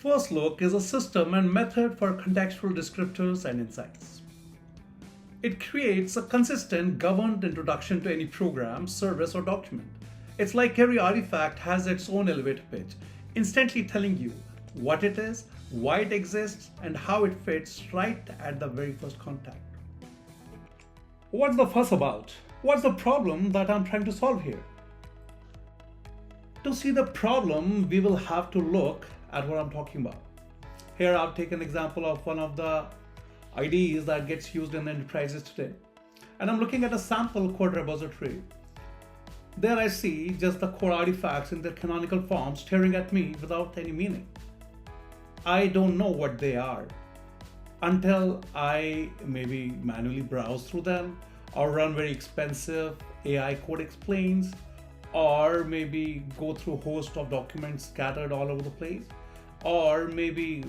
FirstLook is a system and method for contextual descriptors and insights. It creates a consistent, governed introduction to any program, service, or document. It's like every artifact has its own elevator pitch, instantly telling you what it is, why it exists, and how it fits right at the very first contact. What's the fuss about? What's the problem that I'm trying to solve here? To see the problem, we will have to look at what I'm talking about. Here I've taken an example of one of the IDEs that gets used in enterprises today. And I'm looking at a sample code repository. There I see just the core artifacts in their canonical form staring at me without any meaning. I don't know what they are until I maybe manually browse through them or run very expensive AI code explains, or maybe go through a host of documents scattered all over the place, or maybe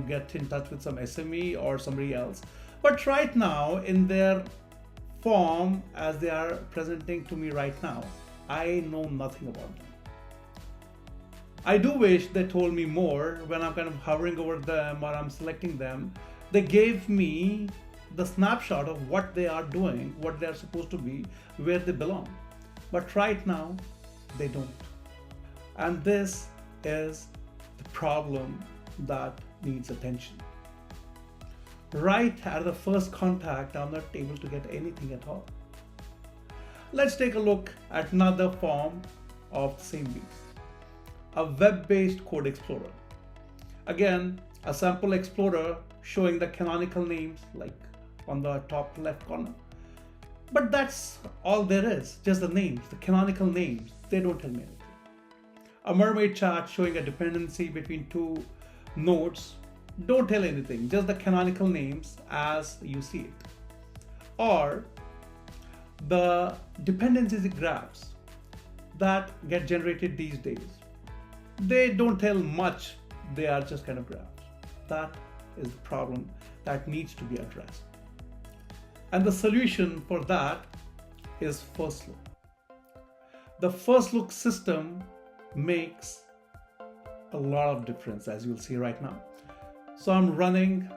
get in touch with some SME or somebody else. But right now, in their form as they are presenting to me right now, I know nothing about them. I do wish they told me more when I'm kind of hovering over them or I'm selecting them. They gave me the snapshot of what they are doing, what they are supposed to be, where they belong. But right now, they don't. And this is the problem that needs attention. Right at the first contact, I'm not able to get anything at all. Let's take a look at another form of the same beast. A web-based code explorer. Again, a sample explorer showing the canonical names like on the top left corner. But that's all there is, just the names, the canonical names. They don't tell me anything. A mermaid chart showing a dependency between two nodes don't tell anything, just the canonical names as you see it. Or the dependencies graphs that get generated these days. They don't tell much, they are just kind of graphs. That is the problem that needs to be addressed. And the solution for that is FirstLook. The FirstLook system makes a lot of difference, as you'll see right now. So I'm running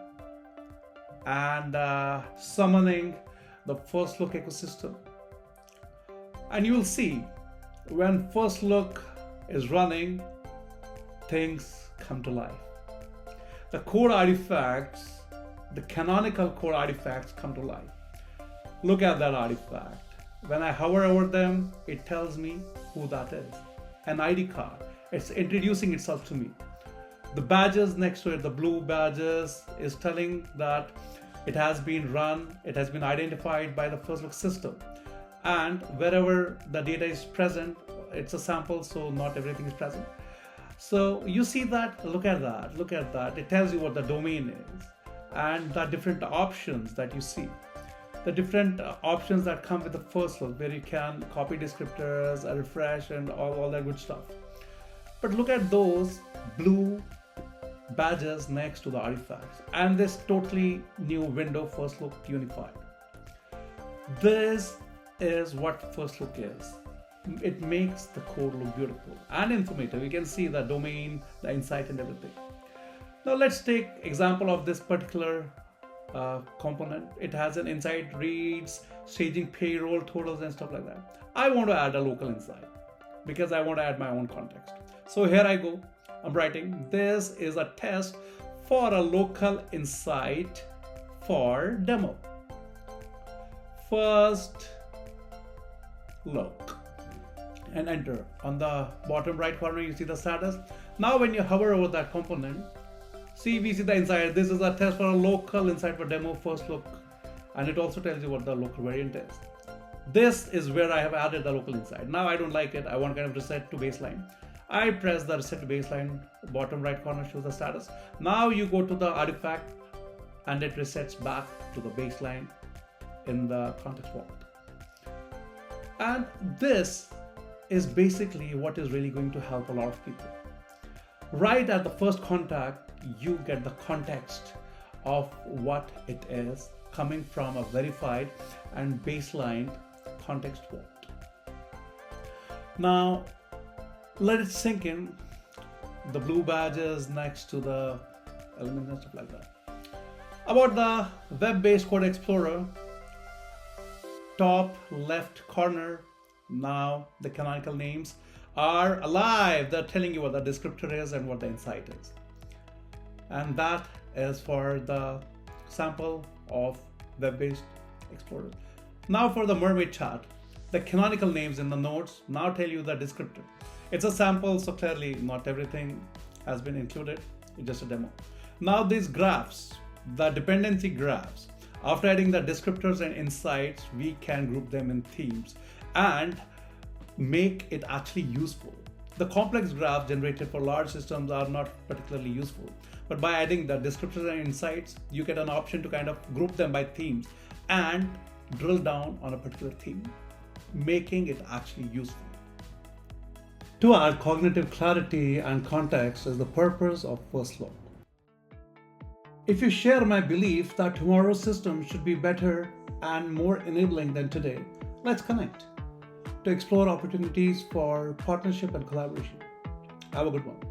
and summoning the FirstLook ecosystem. And you'll see when FirstLook is running, things come to life. The core artifacts, the canonical core artifacts come to life. Look at that artifact. When I hover over them, it tells me who that is. An ID card. It's introducing itself to me. The badges next to it, the blue badges, is telling that it has been run, it has been identified by the FirstLook system. And wherever the data is present, it's a sample, so not everything is present. So you see that, look at that, look at that. It tells you what the domain is and the different options that you see. The different options that come with the FirstLook, where you can copy descriptors, refresh, and all that good stuff. But look at those blue badges next to the artifacts and this totally new window, FirstLook Unified. This is what FirstLook is. It makes the code look beautiful and informative. You can see the domain, the insight, and everything. Now let's take example of this particular component. It has an insight, reads, staging payroll totals and stuff like that. I want to add a local insight because I want to add my own context. So here I go. I'm writing, this is a test for a local insight for demo. First look and enter. On the bottom right corner, you see the status. Now when you hover over that component, see, we see the insight. This is a test for a local insight for demo FirstLook. And it also tells you what the local variant is. This is where I have added the local insight. Now I don't like it. I want kind of reset to baseline. I press the reset to baseline, bottom right corner shows the status. Now you go to the artifact and it resets back to the baseline in the context vault. And this is basically what is really going to help a lot of people. Right at the first contact, you get the context of what it is coming from a verified and baseline context vault. Now, let it sink in the blue badges next to the elements and stuff like that. About the web-based code explorer, top left corner, now the canonical names are alive. They're telling you what the descriptor is and what the insight is. And that is for the sample of web-based explorer. Now for the mermaid chart, the canonical names in the nodes now tell you the descriptor. It's a sample, so clearly not everything has been included. It's just a demo. Now these graphs, the dependency graphs, after adding the descriptors and insights, we can group them in themes and make it actually useful. The complex graphs generated for large systems are not particularly useful, but by adding the descriptors and insights, you get an option to kind of group them by themes and drill down on a particular theme, making it actually useful. To add cognitive clarity and context is the purpose of FirstLook. If you share my belief that tomorrow's system should be better and more enabling than today, let's connect to explore opportunities for partnership and collaboration. Have a good one.